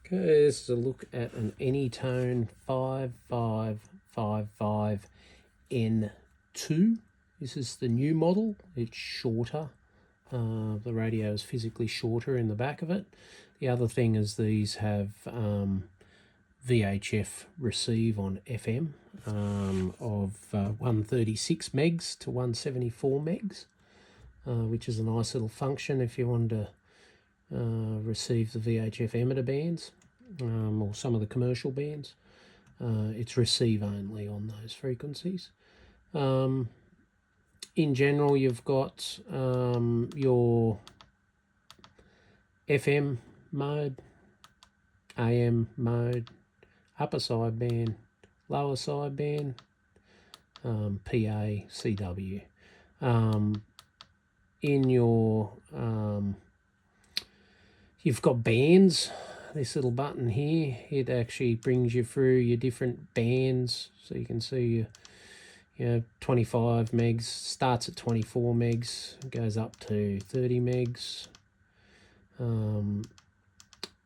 Okay, this is a look at an Anytone 5555N-II. This is the new model. It's shorter. The radio is physically shorter in the back of it. The other thing is these have VHF receive on FM of 136 megs to 174 megs, which is a nice little function if you wanted to receive the VHF emitter bands or some of the commercial bands. It's receive only on those frequencies. In general, you've got your FM mode, AM mode, upper sideband, lower sideband, PA, CW. In your you've got bands. This little button here, it actually brings you through your different bands, so you can see your 25 megs starts at 24 megs, goes up to 30 megs.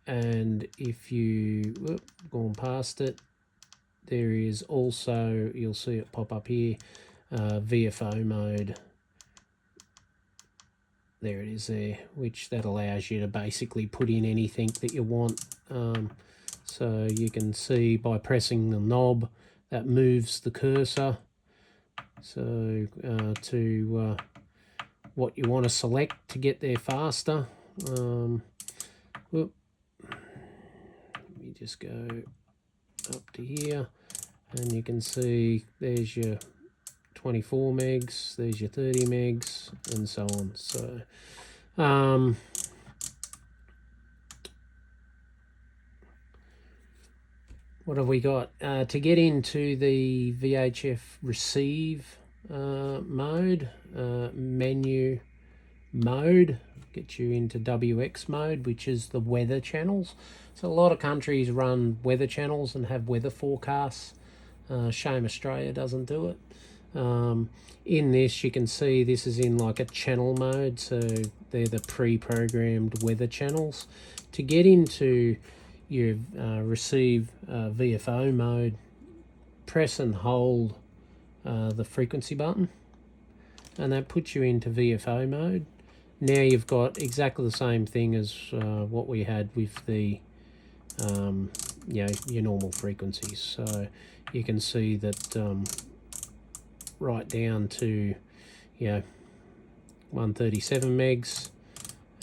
And if you gone past it, there is also, you'll see it pop up here, VFO mode. There it is there, which that allows you to basically put in anything that you want. So you can see by pressing the knob, that moves the cursor. So to what you want to select to get there faster. Let me just go up to here, and you can see there's your 24 megs, there's your 30 megs, and so on. So what have we got? To get into the VHF receive mode, menu mode, get you into WX mode, which is the weather channels. So a lot of countries run weather channels and have weather forecasts. Shame Australia doesn't do it. In this, you can see this is in like a channel mode, so they're the pre-programmed weather channels. To get into your receive VFO mode, press and hold the frequency button, and that puts you into VFO mode. Now you've got exactly the same thing as what we had with the your normal frequencies. So you can see that right down to 137 megs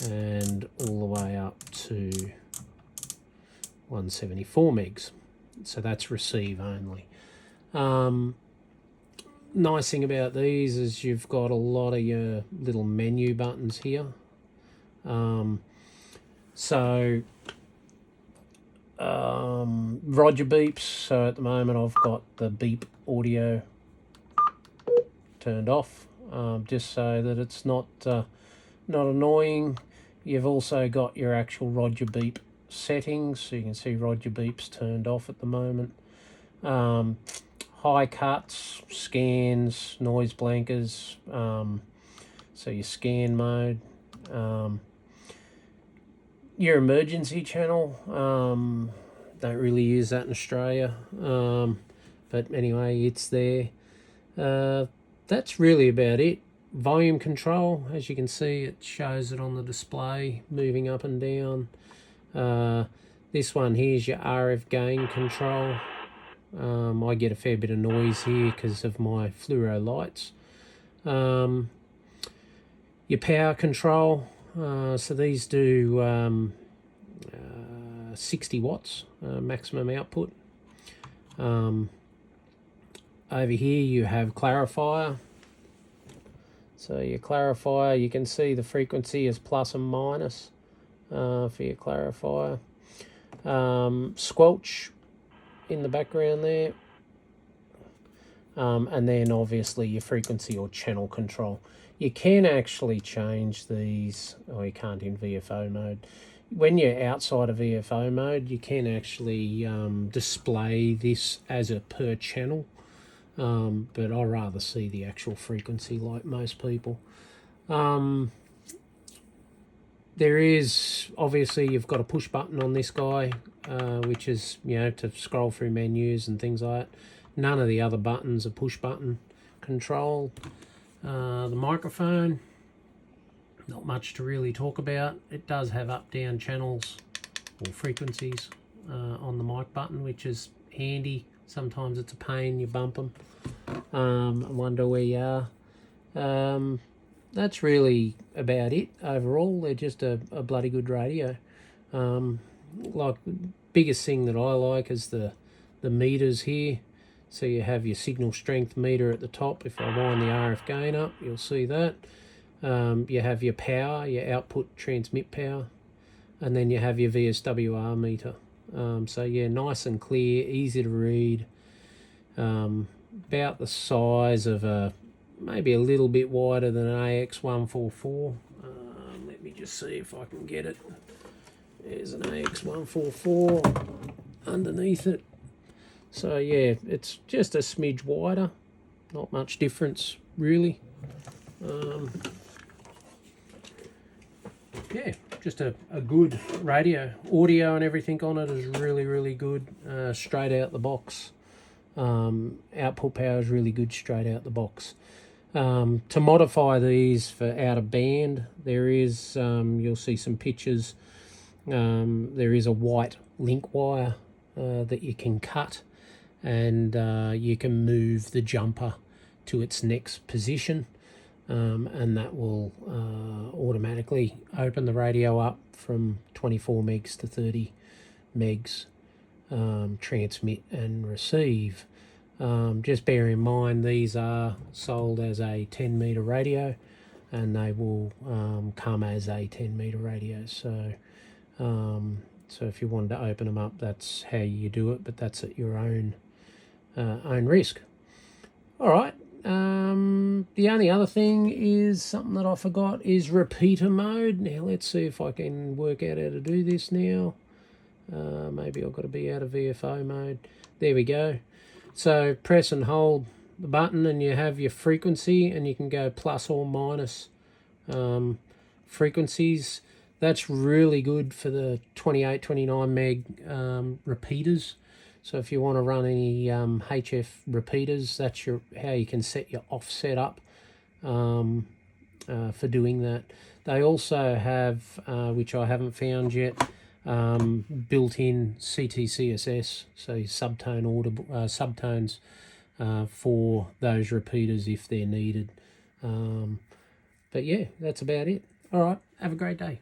and all the way up to 174 megs. So that's receive only. Nice thing about these is you've got a lot of your little menu buttons here. Roger beeps. So at the moment I've got the beep audio turned off, just so that it's not annoying. You've also got your actual Roger beep settings, so you can see Roger beeps turned off at the moment. High cuts, scans, noise blankers, so your scan mode. Your emergency channel, don't really use that in Australia, but anyway, it's there. That's really about it. Volume control, as you can see, it shows it on the display moving up and down. This one here is your RF gain control. I get a fair bit of noise here because of my fluoro lights. Your power control, so these do 60 watts maximum output. Over here you have clarifier. So your clarifier, you can see the frequency is plus and minus for your clarifier. Squelch in the background there. And then obviously your frequency or channel control. You can actually change these, or you can't in VFO mode. When you're outside of VFO mode, you can actually display this as a per channel. But I'd rather see the actual frequency like most people. There is, obviously, you've got a push button on this guy. which is, you know, to scroll through menus and things like that. None of the other buttons are push button control. The microphone, not much to really talk about. It does have up down channels or frequencies on the mic button, which is handy. Sometimes it's a pain, you bump them. I wonder where you are. That's really about it overall. They're just a bloody good radio. Like, biggest thing that I like is the meters here. So you have your signal strength meter at the top. If I wind the RF gain up, you'll see that. You have your power, your output transmit power, and then you have your VSWR meter. So yeah, nice and clear, easy to read. About the size of a, maybe a little bit wider than an AX144. Let me just see if I can get it. There's an AX144 underneath it. So yeah, it's just a smidge wider, not much difference really. Yeah, just a good radio. Audio and everything on it is really good, straight out the box. Output power is really good straight out the box. To modify these for out of band, there is, you'll see some pictures, there is a white link wire that you can cut, and you can move the jumper to its next position, and that will automatically open the radio up from 24 megs to 30 megs, transmit and receive. Just bear in mind these are sold as a 10 meter radio, and they will come as a 10 meter radio. So so if you wanted to open them up, that's how you do it, but that's at your own risk. All right. The only other thing is something that I forgot is repeater mode. Now let's see if I can work out how to do this now. Maybe I've got to be out of VFO mode. There we go. So press and hold the button and you have your frequency, and you can go plus or minus frequencies. That's really good for the 28, 29 meg repeaters. So if you want to run any HF repeaters, that's how you can set your offset up for doing that. They also have, which I haven't found yet, built-in CTCSS, so subtones for those repeaters if they're needed. But yeah, that's about it. All right, have a great day.